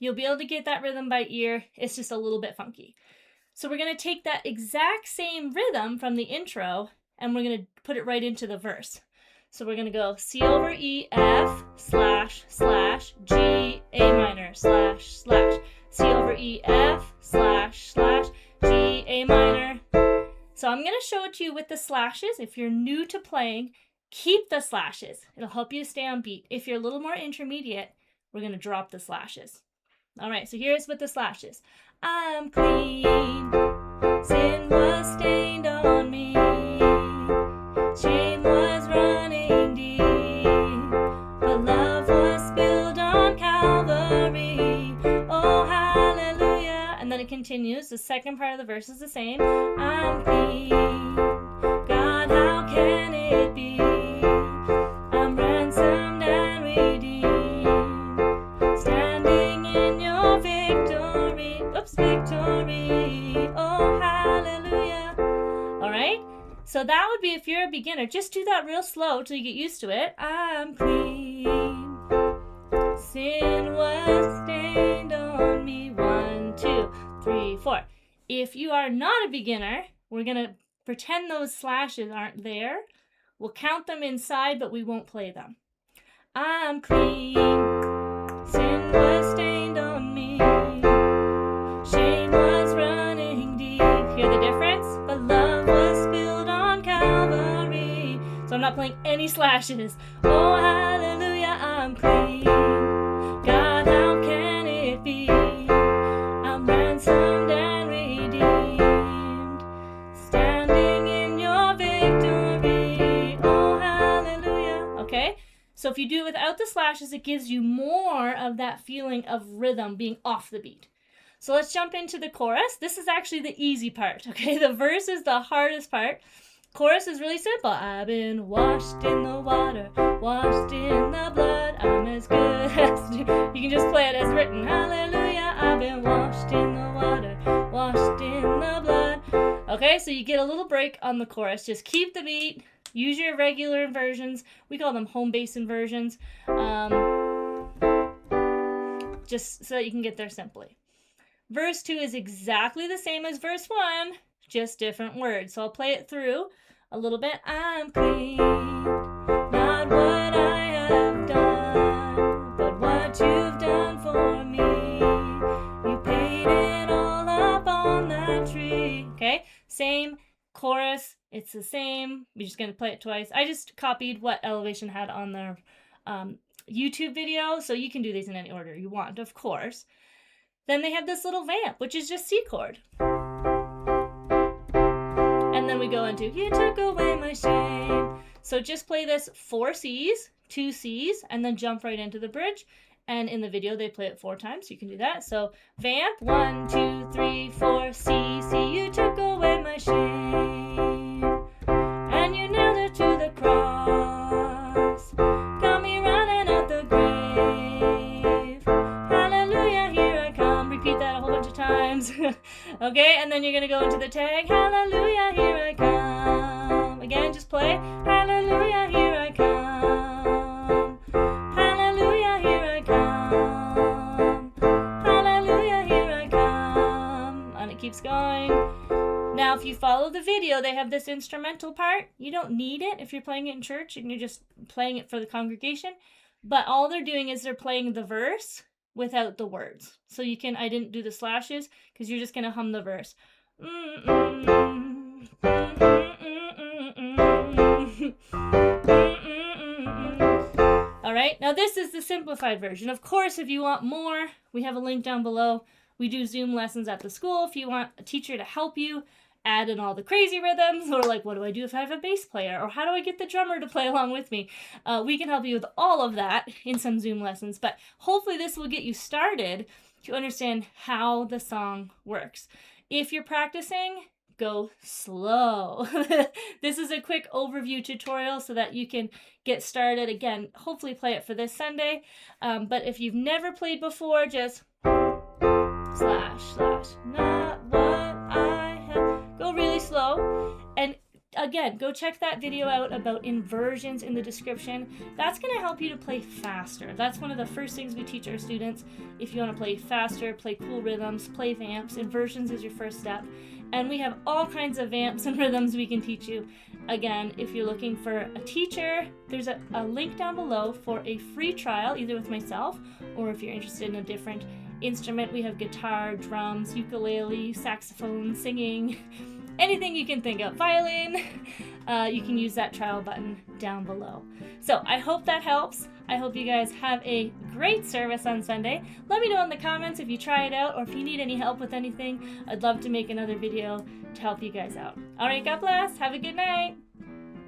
You'll be able to get that rhythm by ear. It's just a little bit funky. So we're going to take that exact same rhythm from the intro and we're going to put it right into the verse. So we're going to go C over E, F, slash, slash, G, A minor, slash, slash, C over E, F, slash, slash, G, A minor. So I'm going to show it to you with the slashes. If you're new to playing, keep the slashes. It'll help you stay on beat. If you're a little more intermediate, we're going to drop the slashes. All right, so here's with the slashes. I'm clean, sin was stained on me, shame was running deep, but love was spilled on Calvary, oh hallelujah. And then it continues, the second part of the verse is the same. I'm clean, God, how can it be? I'm ransomed and redeemed, standing in your victory, oh hallelujah. All right, so that would be if you're a beginner. Just do that real slow till you get used to it. I'm clean, sin was stained on me. 1, 2, 3, 4. If you are not a beginner, we're gonna pretend those slashes aren't there. We'll count them inside, but we won't play them. I'm clean, sin was stained on me, shame was running deep. Hear the difference? But love was spilled on Calvary. So I'm not playing any slashes. Oh hallelujah, I'm clean. God, how can it be? I'm ransomed and redeemed, standing in your victory. Oh hallelujah. Okay? So if you do it without the slashes, it gives you more of that feeling of rhythm being off the beat. So let's jump into the chorus. This is actually the easy part, okay? The verse is the hardest part. Chorus is really simple. I've been washed in the water, washed in the blood. I'm as good as new. You can just play it as written. Hallelujah, I've been washed in the water, washed in the blood. Okay, so you get a little break on the chorus. Just keep the beat. Use your regular inversions. We call them home bass inversions. Just so that you can get there simply. Verse 2 is exactly the same as verse 1, just different words. So I'll play it through a little bit. I'm clean, not what I have done, but what you've done for me. You paid it all up on that tree. Okay, same chorus. It's the same. We're just going to play it twice. I just copied what Elevation had on their YouTube video, so you can do these in any order you want, of course. Then they have this little vamp, which is just C chord. And then we go into, you took away my shame. So just play this 4 C's, 2 C's, and then jump right into the bridge. And in the video, they play it 4 times, so you can do that. So vamp, 1, 2, 3, 4, C, C, you took away my shame. And you nailed it to the cross. Got me running out the grave. Hallelujah, here I come. Repeat that a whole bunch of times. Okay, and then you're going to go into the tag. Hallelujah, here I come. Again, just play. Hallelujah, here I come. Hallelujah, here I come. Hallelujah, here I come. And it keeps going. Now, if you follow the video, they have this instrumental part. You don't need it if you're playing it in church and you're just playing it for the congregation. But all they're doing is they're playing the verse without the words. So you can, I didn't do the slashes because you're just going to hum the verse. All right, now this is the simplified version. Of course, if you want more, we have a link down below. We do Zoom lessons at the school. If you want a teacher to help you add in all the crazy rhythms, or like, what do I do if I have a bass player? Or how do I get the drummer to play along with me? We can help you with all of that in some Zoom lessons, but hopefully this will get you started to understand how the song works. If you're practicing, go slow. This is a quick overview tutorial so that you can get started. Again, hopefully play it for this Sunday. But if you've never played before, just slash, slash, not what I have. Go really slow. And again, go check that video out about inversions in the description. That's going to help you to play faster. That's one of the first things we teach our students. If you want to play faster, play cool rhythms, play vamps, inversions is your first step. And we have all kinds of vamps and rhythms we can teach you. Again, if you're looking for a teacher, there's a link down below for a free trial, either with myself or if you're interested in a different instrument. We have guitar, drums, ukulele, saxophone, singing, anything you can think of, violin. You can use that trial button down below. So I hope that helps. I hope you guys have a great service on Sunday. Let me know in the comments if you try it out or if you need any help with anything. I'd love to make another video to help you guys out. All right, God bless. Have a good night.